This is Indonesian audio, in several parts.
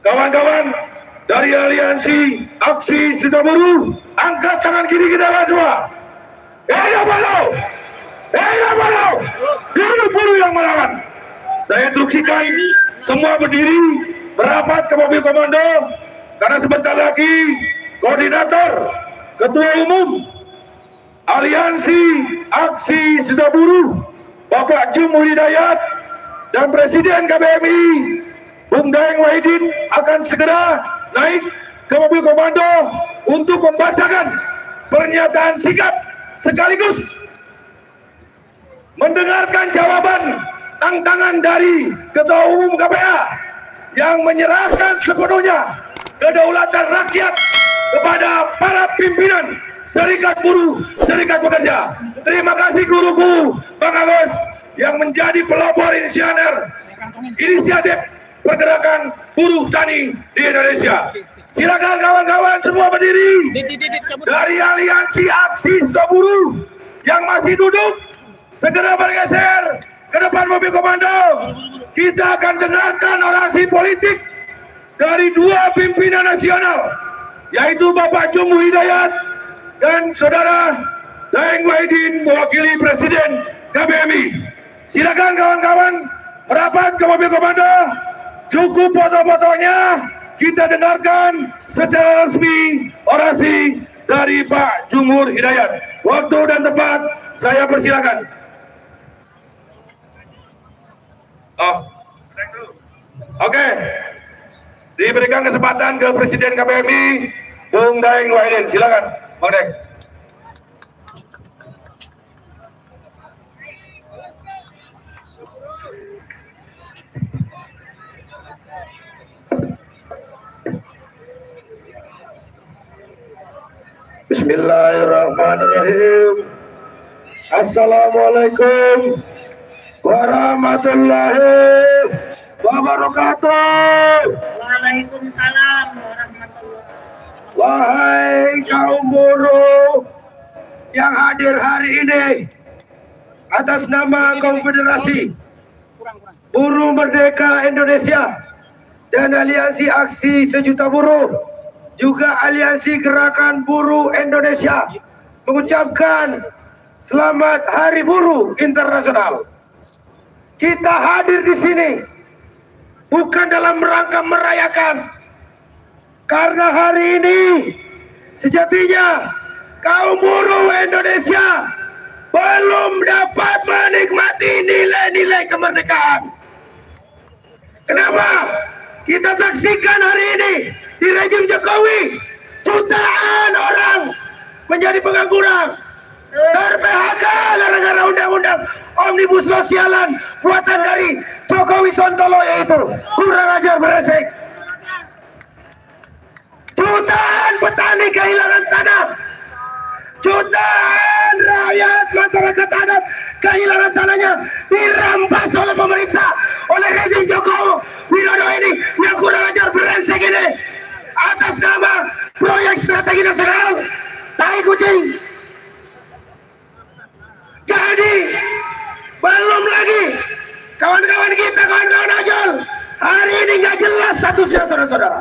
Kawan-kawan dari Aliansi Aksi Serikat Buruh, angkat tangan kiri kita semua. Buruh yang melawan. Saya instruksikan semua berdiri, merapat ke mobil komando, karena sebentar lagi koordinator, ketua umum Aliansi Aksi Serikat Buruh, Bapak Jumhur Hidayat, dan Presiden KBMI, Bung Daeng Wahidin akan segera naik ke mobil komando untuk membacakan pernyataan sikap sekaligus mendengarkan jawaban tantangan dari Ketua Umum KPA yang menyerahkan sepenuhnya kedaulatan rakyat kepada para pimpinan Serikat Buruh, Serikat Pekerja. Terima kasih guruku, Bang Agus, yang menjadi pelopor inisiatif pergerakan buruh tani di Indonesia. Silakan kawan-kawan semua berdiri. Dari Aliansi Aksi Serikat Buruh yang masih duduk, segera bergeser ke depan mobil komando. Kita akan dengarkan orasi politik dari dua pimpinan nasional, yaitu Bapak Jumhur Hidayat dan Saudara Daeng Wahidin mewakili Presiden KBMI. Silakan kawan-kawan merapat ke mobil komando. Cukup foto-fotonya, kita dengarkan secara resmi orasi dari Pak Jumhur Hidayat. Waktu dan tempat saya persilakan. Oke. Diberikan kesempatan ke Presiden KBMI, Bung Daeng Wahidin. Silakan, Bung Daeng. Bismillahirrahmanirrahim. Assalamualaikum warahmatullahi wabarakatuh. Waalaikumsalam warahmatullahi wabarakatuh. Wahai kaum buruh yang hadir hari ini, atas nama Konfederasi Buruh Merdeka Indonesia dan Aliansi Aksi Sejuta Buruh, juga Aliansi Gerakan Buruh Indonesia, mengucapkan Selamat Hari Buruh Internasional. Kita hadir di sini bukan dalam rangka merayakan, karena hari ini sejatinya kaum buruh Indonesia belum dapat menikmati nilai-nilai kemerdekaan. Kenapa? Kita saksikan hari ini di rejim Jokowi, jutaan orang menjadi pengangguran, ter-PHK gara-gara undang-undang Omnibus Law sialan buatan dari Jokowi Sontolo, yaitu kurang ajar beresek. Jutaan petani kehilangan tanah, jutaan rakyat masyarakat adat kehilangan tanahnya, dirampas oleh pemerintah, oleh rezim Jokowi Widodo ini yang kurang ajar beresek ini, atas nama proyek strategi nasional tai kucing. Jadi belum lagi kawan-kawan kita, kawan-kawan ojol, hari ini nggak jelas statusnya, saudara-saudara.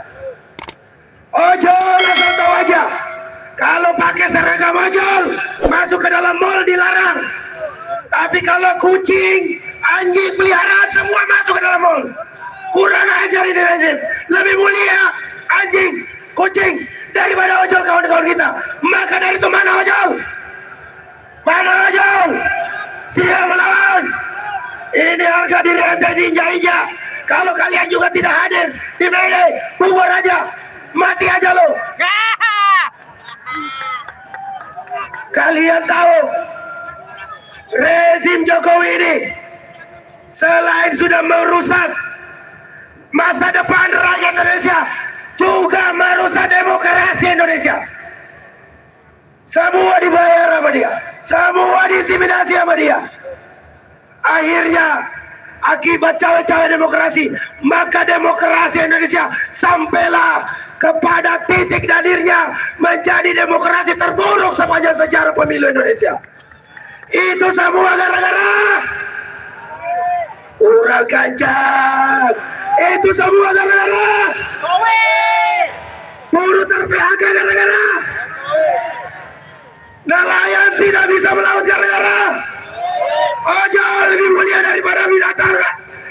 Ojol asal tahu aja, kalau pakai seragam ojol masuk ke dalam mal dilarang. Tapi kalau kucing, anjing peliharaan semua masuk ke dalam mal. Kurang ajar ini rezim. Lebih mulia anjing, kucing daripada ojol, kawan-kawan kita. Maka dari itu mana ojol? Mana ojol? Siap melawan. Ini harga diri anda diinjak-injak. Kalau kalian juga tidak hadir di Mayday, bubar aja, mati aja lo. Kalian tahu rezim Jokowi ini selain sudah merusak masa depan rakyat Indonesia, juga merusak demokrasi Indonesia. Semua dibayar sama dia, semua diintimidasi sama dia. Akhirnya akibat cawe-cawe demokrasi, maka demokrasi Indonesia sampailah kepada titik nadirnya menjadi demokrasi terburuk sepanjang sejarah pemilu Indonesia. Itu semua gara-gara urang kancang, Itu semua gara-gara buruh ter-PHK gara-gara nelayan tidak bisa melaut gara-gara ojol lebih mulia daripada binatang.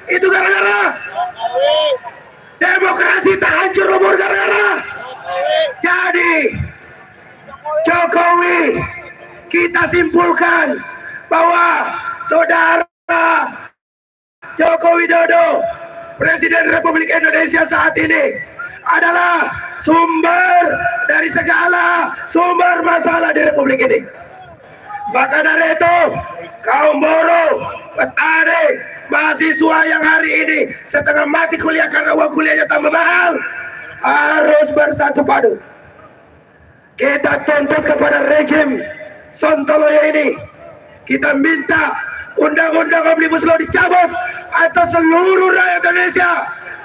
Itu gara-gara demokrasi tak hancur lebur gara-gara. Jadi Jokowi, kita simpulkan bahwa saudara Joko Widodo, Presiden Republik Indonesia saat ini adalah sumber dari segala sumber masalah di Republik ini. Maka dari itu, kaum buruh, petani, mahasiswa yang hari ini setengah mati kuliah karena uang kuliahnya tambah mahal, harus bersatu padu. Kita tuntut kepada rejim Sontoloyo ini. Kita minta undang-undang Omnibus Law dicabut atau seluruh rakyat Indonesia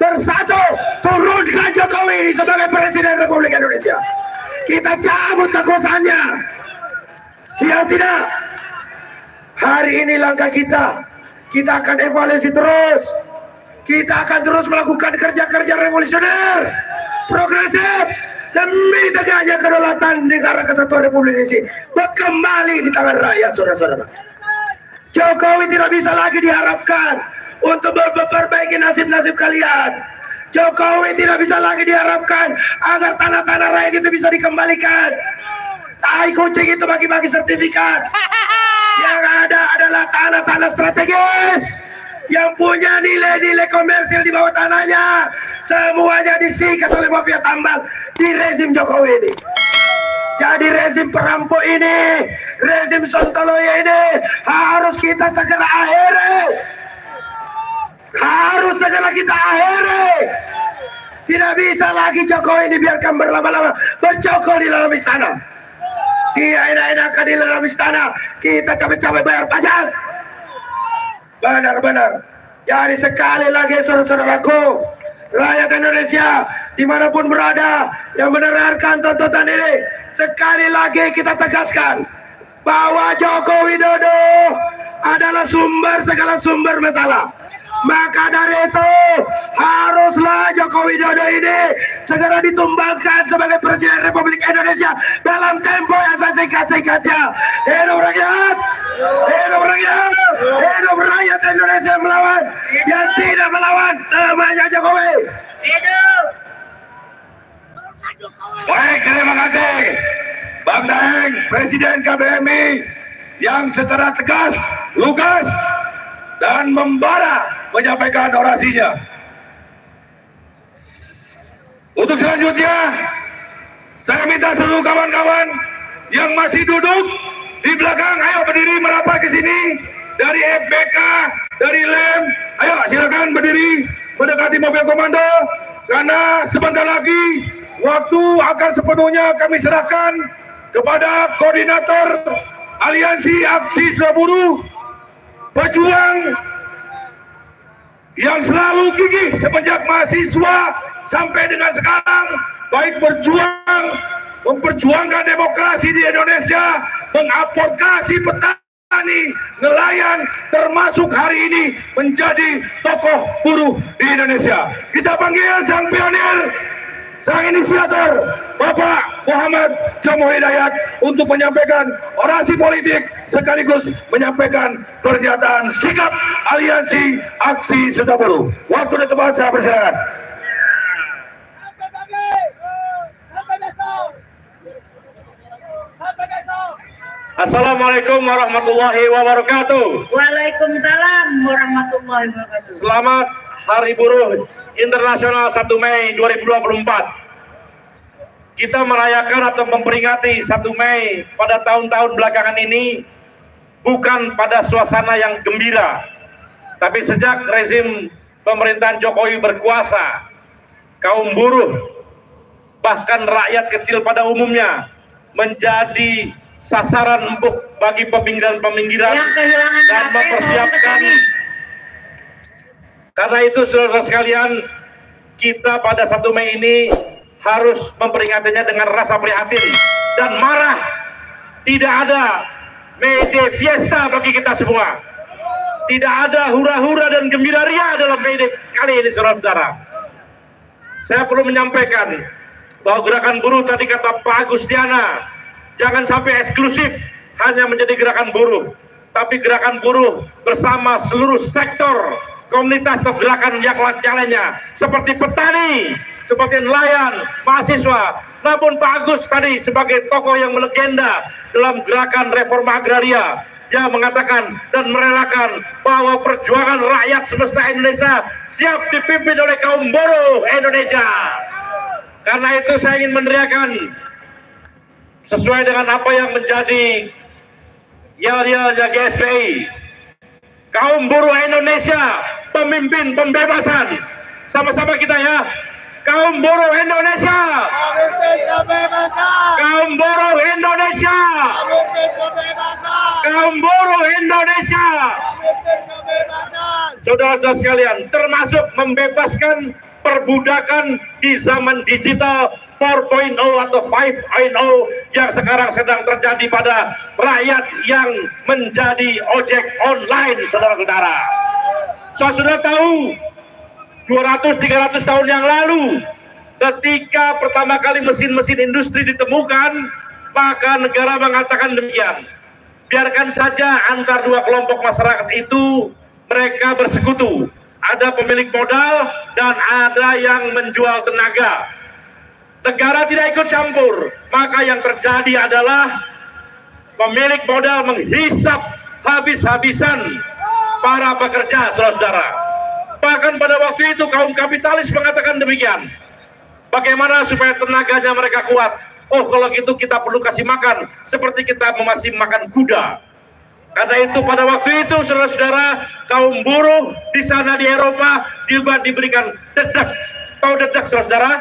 bersatu turunkan Jokowi ini sebagai Presiden Republik Indonesia. Kita cabut kekuasaannya. Siap tidak? Hari ini langkah kita. Kita akan evaluasi terus. Kita akan terus melakukan kerja-kerja revolusioner, progresif, demi tegaknya kedaulatan negara kesatuan Republik Indonesia kembali di tangan rakyat, saudara-saudara. Jokowi tidak bisa lagi diharapkan untuk memperbaiki nasib-nasib kalian. Jokowi tidak bisa lagi diharapkan agar tanah-tanah rakyat itu bisa dikembalikan. Tai kucing itu bagi-bagi sertifikat. Yang ada adalah tanah-tanah strategis yang punya nilai-nilai komersil di bawah tanahnya. Semuanya disikat oleh mafia tambang di rezim Jokowi ini. Jadi rezim perampok ini, rezim Sontoloyo ini harus kita segera akhiri. Harus segera kita akhiri. Tidak bisa lagi Jokowi ini biarkan berlama-lama bercokol di dalam istana. Dia enak-enakan di dalam istana, kita capek-capek bayar pajak. Benar-benar. Jadi sekali lagi saudara-saudaraku, rakyat Indonesia dimanapun berada yang mendengarkan tontonan ini, sekali lagi kita tegaskan bahwa Joko Widodo adalah sumber segala sumber masalah. Maka dari itu haruslah Joko Widodo ini segera ditumbangkan sebagai Presiden Republik Indonesia dalam tempo yang sesingkat-singkatnya. Hidup rakyat, hidup rakyat, hidup rakyat Indonesia melawan yang tidak melawan temannya Jokowi. Hidup. Baik, terima kasih Bang Daeng, Presiden KBMI yang secara tegas, lugas, dan membara menyampaikan orasinya. Untuk selanjutnya, saya minta seluruh kawan-kawan yang masih duduk di belakang, ayo berdiri merapat ke sini. Dari FBK, dari LEM, ayo silakan berdiri mendekati mobil komando, karena sebentar lagi waktu akan sepenuhnya kami serahkan kepada koordinator Aliansi Aksi Serikat Buruh, pejuang yang selalu gigih semenjak mahasiswa sampai dengan sekarang, baik berjuang memperjuangkan demokrasi di Indonesia, mengadvokasi petani, nelayan, termasuk hari ini menjadi tokoh buruh di Indonesia. Kita panggil sang pionir, sang inisiator, Bapak Muhammad Jamuh Hidayat, untuk menyampaikan orasi politik sekaligus menyampaikan pernyataan sikap Aliansi Aksi Serikat Buruh. Waktu dan tempat saya persilakan. Assalamualaikum warahmatullahi wabarakatuh. Waalaikumsalam warahmatullahi wabarakatuh. Selamat Hari Buruh Internasional 1 Mei 2024. Kita merayakan atau memperingati 1 Mei pada tahun-tahun belakangan ini bukan pada suasana yang gembira, tapi sejak rezim pemerintahan Jokowi berkuasa, kaum buruh bahkan rakyat kecil pada umumnya menjadi sasaran empuk bagi peminggiran-peminggiran dan mempersiapkan. Karena itu saudara sekalian, kita pada 1 Mei ini harus memperingatinya dengan rasa prihatin dan marah. Tidak ada May Day Fiesta bagi kita semua. Tidak ada hura-hura dan gembira ria dalam May Day kali ini, saudara-saudara. Saya perlu menyampaikan bahwa gerakan buruh tadi kata Pak Agustiana, jangan sampai eksklusif hanya menjadi gerakan buruh, tapi gerakan buruh bersama seluruh sektor komunitas atau gerakan yang lainnya, seperti petani, seperti nelayan, mahasiswa. Namun Pak Agus tadi sebagai tokoh yang melegenda dalam gerakan reforma agraria, dia mengatakan dan merelakan bahwa perjuangan rakyat semesta Indonesia siap dipimpin oleh kaum buruh Indonesia. Karena itu saya ingin meneriakan sesuai dengan apa yang menjadi yel-yelnya GSPI. Kaum buruh Indonesia, pemimpin pembebasan. Sama-sama kita ya. Kaum buruh Indonesia. Kaum buruh Indonesia. Kaum buruh Indonesia. Saudara-saudara sekalian, termasuk membebaskan perbudakan di zaman digital 4.0 atau 5.0 yang sekarang sedang terjadi pada rakyat yang menjadi ojek online, saudara-saudara. Saudara tahu 200-300 tahun yang lalu ketika pertama kali mesin-mesin industri ditemukan, maka negara mengatakan demikian, biarkan saja antar dua kelompok masyarakat itu mereka bersekutu, ada pemilik modal dan ada yang menjual tenaga. Negara tidak ikut campur, maka yang terjadi adalah pemilik modal menghisap habis-habisan para pekerja, saudara-saudara. Bahkan pada waktu itu kaum kapitalis mengatakan demikian. Bagaimana supaya tenaganya mereka kuat? Oh, kalau gitu kita perlu kasih makan seperti kita masih makan kuda. Karena itu pada waktu itu, saudara-saudara, kaum buruh di sana di Eropa juga diberikan dedak. Tahu dedak, saudara-saudara?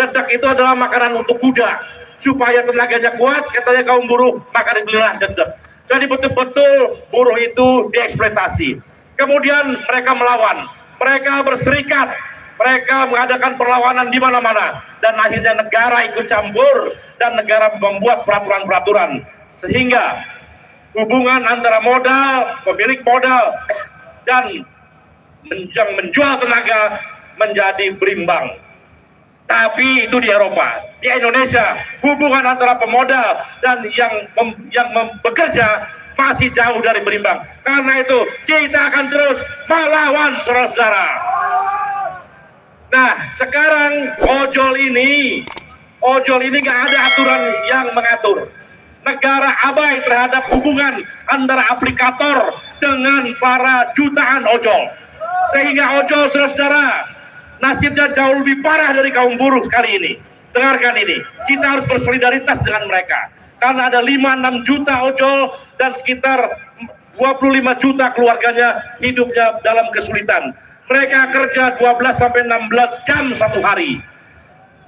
Dedak itu adalah makanan untuk kuda. Supaya tenaganya kuat, katanya kaum buruh makan inilah dedak. Jadi betul-betul buruh itu dieksploitasi. Kemudian mereka melawan. Mereka berserikat, mereka mengadakan perlawanan di mana-mana, dan akhirnya negara ikut campur dan negara membuat peraturan-peraturan sehingga hubungan antara modal, pemilik modal dan yang menjual tenaga menjadi berimbang. Tapi itu di Eropa. Di Indonesia hubungan antara pemodal dan yang bekerja masih jauh dari berimbang. Karena itu kita akan terus melawan, saudara-saudara. Nah, sekarang ojol ini nggak ada aturan yang mengatur. Negara abai terhadap hubungan antara aplikator dengan para jutaan ojol. Sehingga ojol, saudara-saudara, nasibnya jauh lebih parah dari kaum buruh kali ini. Dengarkan ini, kita harus bersolidaritas dengan mereka. Karena ada 5-6 juta ojol dan sekitar 25 juta keluarganya hidupnya dalam kesulitan. Mereka kerja 12-16 jam satu hari.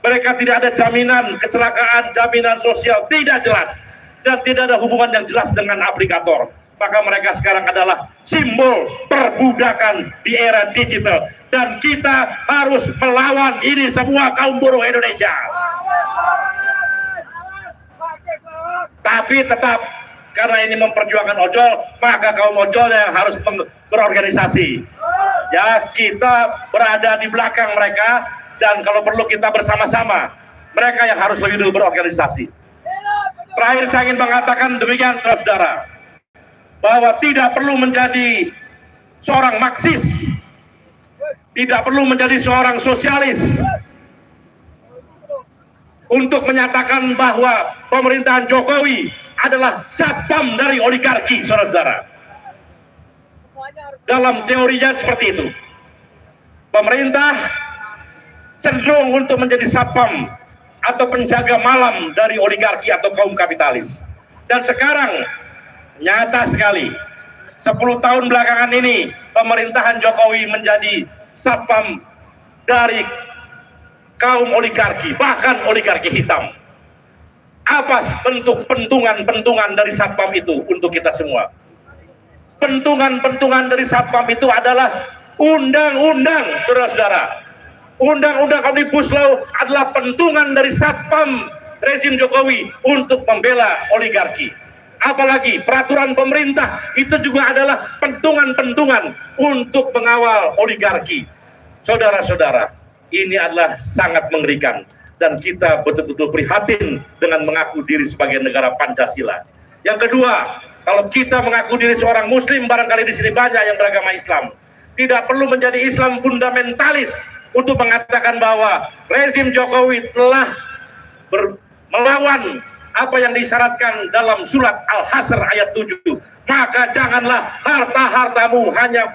Mereka tidak ada jaminan kecelakaan, jaminan sosial, tidak jelas. Dan tidak ada hubungan yang jelas dengan aplikator. Maka mereka sekarang adalah simbol perbudakan di era digital. Dan kita harus melawan ini semua kaum buruh Indonesia. Tapi tetap karena ini memperjuangkan ojol, maka kaum ojol yang harus berorganisasi. Ya, kita berada di belakang mereka dan kalau perlu kita bersama-sama. Mereka yang harus lebih dulu berorganisasi. Terakhir saya ingin mengatakan demikian, saudara, bahwa tidak perlu menjadi seorang Marxis, tidak perlu menjadi seorang sosialis untuk menyatakan bahwa pemerintahan Jokowi adalah satpam dari oligarki, saudara-saudara. Dalam teorinya seperti itu. Pemerintah cenderung untuk menjadi satpam atau penjaga malam dari oligarki atau kaum kapitalis. Dan sekarang nyata sekali, 10 tahun belakangan ini pemerintahan Jokowi menjadi satpam dari kaum oligarki, bahkan oligarki hitam. Apa bentuk pentungan-pentungan dari satpam itu untuk kita semua? Pentungan-pentungan dari satpam itu adalah undang-undang, saudara-saudara. Undang-undang Omnibus Law adalah pentungan dari satpam rezim Jokowi untuk membela oligarki. apalagi peraturan pemerintah itu juga adalah pentungan-pentungan untuk mengawal oligarki. Saudara-saudara, ini adalah sangat mengerikan dan kita betul-betul prihatin dengan mengaku diri sebagai negara Pancasila. Yang kedua, kalau kita mengaku diri seorang muslim, barangkali di sini banyak yang beragama Islam. Tidak perlu menjadi Islam fundamentalis untuk mengatakan bahwa rezim Jokowi telah melawan apa yang disyaratkan dalam surat Al-Hasr ayat 7. Maka janganlah harta-hartamu hanya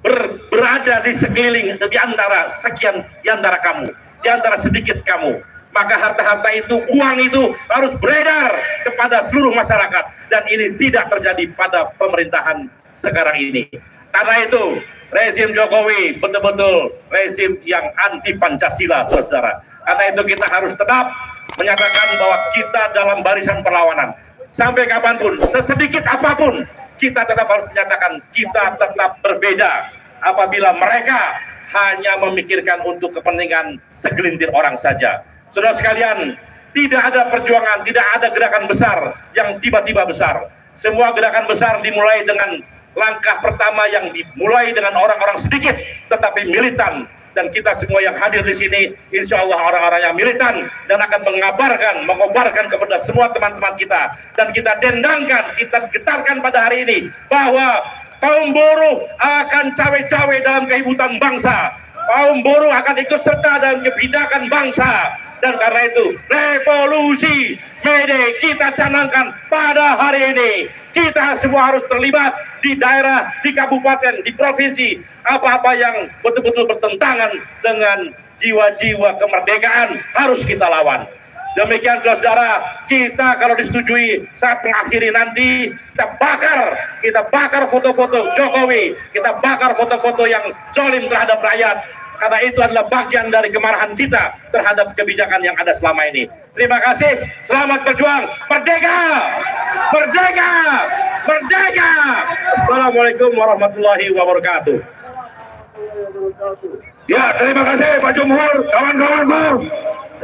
berada di sekeliling, di antara sekian, di antara kamu, di antara sedikit kamu. Maka harta-harta itu, uang itu harus beredar kepada seluruh masyarakat, dan ini tidak terjadi pada pemerintahan sekarang ini. Karena itu rezim Jokowi betul-betul rezim yang anti Pancasila, saudara. Karena itu kita harus tetap menyatakan bahwa kita dalam barisan perlawanan sampai kapanpun, sesedikit apapun, kita tetap harus menyatakan kita tetap berbeda apabila mereka hanya memikirkan untuk kepentingan segelintir orang saja. Saudara sekalian, tidak ada perjuangan, tidak ada gerakan besar yang tiba-tiba besar. Semua gerakan besar dimulai dengan langkah pertama yang dimulai dengan orang-orang sedikit tetapi militan. Dan kita semua yang hadir di sini, insya Allah orang-orang yang militan dan akan mengobarkan kepada semua teman-teman kita. Dan kita dendangkan, kita getarkan pada hari ini bahwa kaum buruh akan cawe-cawe dalam kehidupan bangsa. Kaum buruh akan ikut serta dalam kebijakan bangsa. Dan karena itu revolusi Mede kita canangkan pada hari ini. Kita semua harus terlibat di daerah, di kabupaten, di provinsi. Apa-apa yang betul-betul bertentangan dengan jiwa-jiwa kemerdekaan harus kita lawan. Demikian saudara, kita kalau disetujui saat mengakhiri nanti, kita bakar foto-foto Jokowi, kita bakar foto-foto yang zalim terhadap rakyat. Karena itu adalah bagian dari kemarahan kita terhadap kebijakan yang ada selama ini. Terima kasih, selamat berjuang, merdeka! Merdeka! Merdeka! Assalamualaikum warahmatullahi wabarakatuh. Ya, terima kasih Pak Jumhur, kawan-kawanku.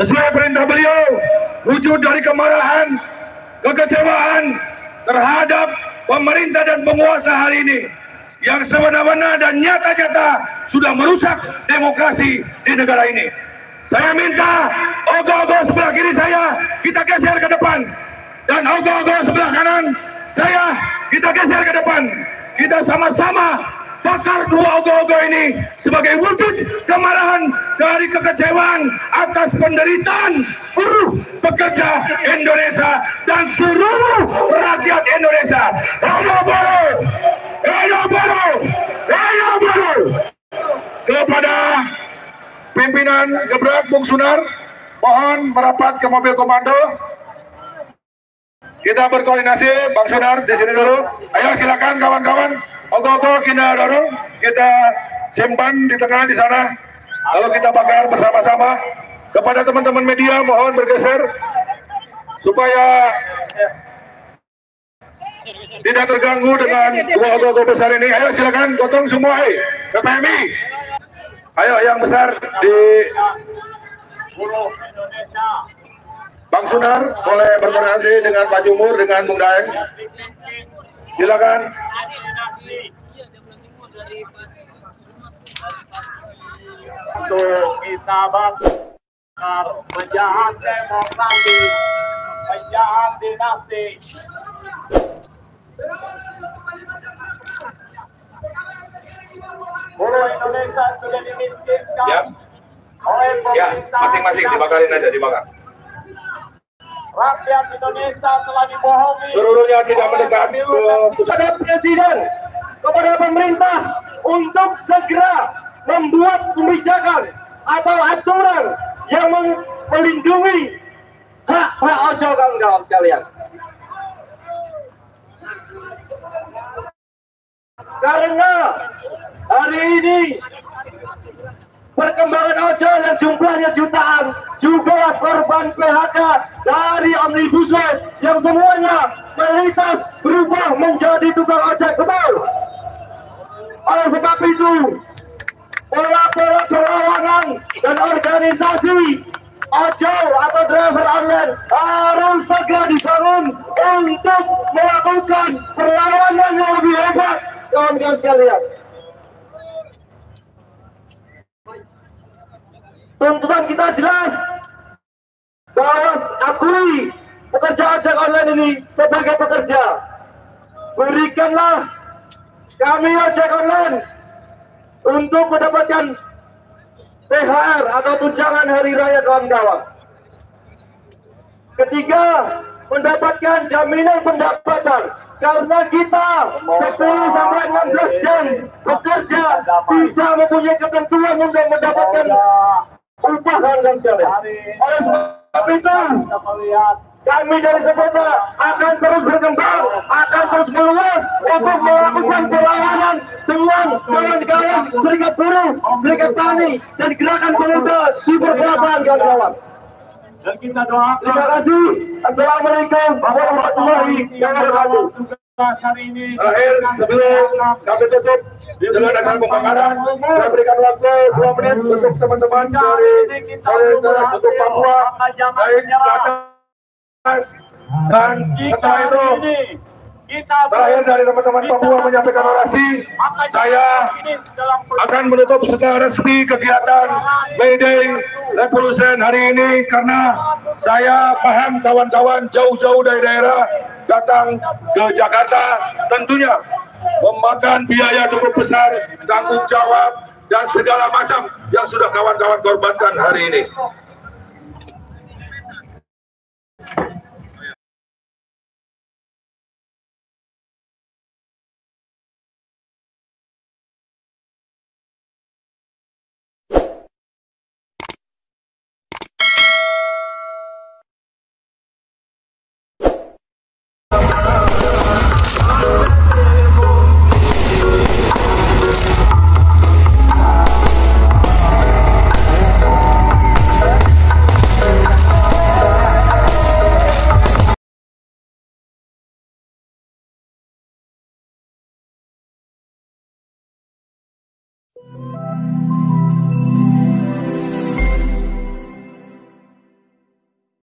Sesuai perintah beliau, wujud dari kemarahan, kekecewaan terhadap pemerintah dan penguasa hari ini yang sebenar-benar dan nyata-nyata sudah merusak demokrasi di negara ini. Saya minta ogoh-ogoh sebelah kiri saya kita geser ke depan, dan ogoh-ogoh sebelah kanan saya kita geser ke depan. Kita sama-sama bakar dua ogoh-ogoh ini sebagai wujud kemarahan dari kekecewaan atas penderitaan buruh pekerja Indonesia dan seluruh rakyat Indonesia. Ayo buruh! Ayo buruh! Ayo buruh! Kepada pimpinan Gebrak Bung Sunar, mohon merapat ke mobil komando. Kita berkoordinasi, Bang Sunar di sini dulu. Ayo silakan kawan-kawan. Ogoh-ogoh kita dorong, kita simpan di tengah di sana. Lalu kita bakar bersama-sama. Kepada teman-teman media mohon bergeser supaya tidak terganggu dengan dua ogoh-ogoh besar ini. Ayo silakan gotong semua, PPMI. Ayo yang besar di Bang Sunar boleh berkoordinasi dengan Pak Jumhur, dengan Bung Daeng. Silakan. Untuk kita bakar penjahat demokrasi, penjahat dinasti. Buruh Indonesia sudah dimiskinkan. Ya, masing-masing dibakarin aja, dibakar. Rakyat Indonesia telah dibohongi. Seluruhnya tidak mendekat ke pusat. Kepada Presiden, kepada pemerintah untuk segera membuat kebijakan atau aturan yang melindungi hak-hak ojol, kawan-kawan sekalian. Karena hari ini perkembangan ojol yang jumlahnya jutaan, juga korban PHK dari Omnibus Law yang semuanya melintas berubah menjadi tukang ojek, betul. Oleh sebab itu, pola-pola perlawanan dan organisasi ojol atau driver online harus segera dibangun untuk melakukan perlawanan yang lebih hebat, kawan-kawan sekalian. Tuntutan kita jelas bahwa akui pekerja ojek online ini sebagai pekerja. Berikanlah kami ojek online untuk mendapatkan THR atau tunjangan hari raya, kawan-kawan. Ketiga, mendapatkan jaminan pendapatan. Karena kita 10 sampai 16 jam bekerja tidak mempunyai ketentuan untuk mendapatkan upah, kawan-kawan sekalian. Oleh sebab itu, kami dari Sepeda akan terus berkembang, akan terus meluas untuk melakukan perlawanan dengan kawan-kawan serikat buruh, serikat tani, dan gerakan pemuda di perkelapaan, kawan-kawan. Dan kita doakan. Terima kasih. Assalamualaikum warahmatullahi wabarakatuh. Hari ini Terakhir, sebelum kami tutup dengan acara pembakaran, saya berikan waktu 2 menit untuk teman-teman dari Saudara untuk Papua, baik ke atas, dan setelah itu terakhir dari teman-teman Papua menyampaikan orasi. Saya akan menutup secara resmi kegiatan May Day Revolution hari ini karena saya paham kawan-kawan jauh-jauh dari daerah datang ke Jakarta, tentunya memakan biaya cukup besar, tanggung jawab, dan segala macam yang sudah kawan-kawan korbankan hari ini.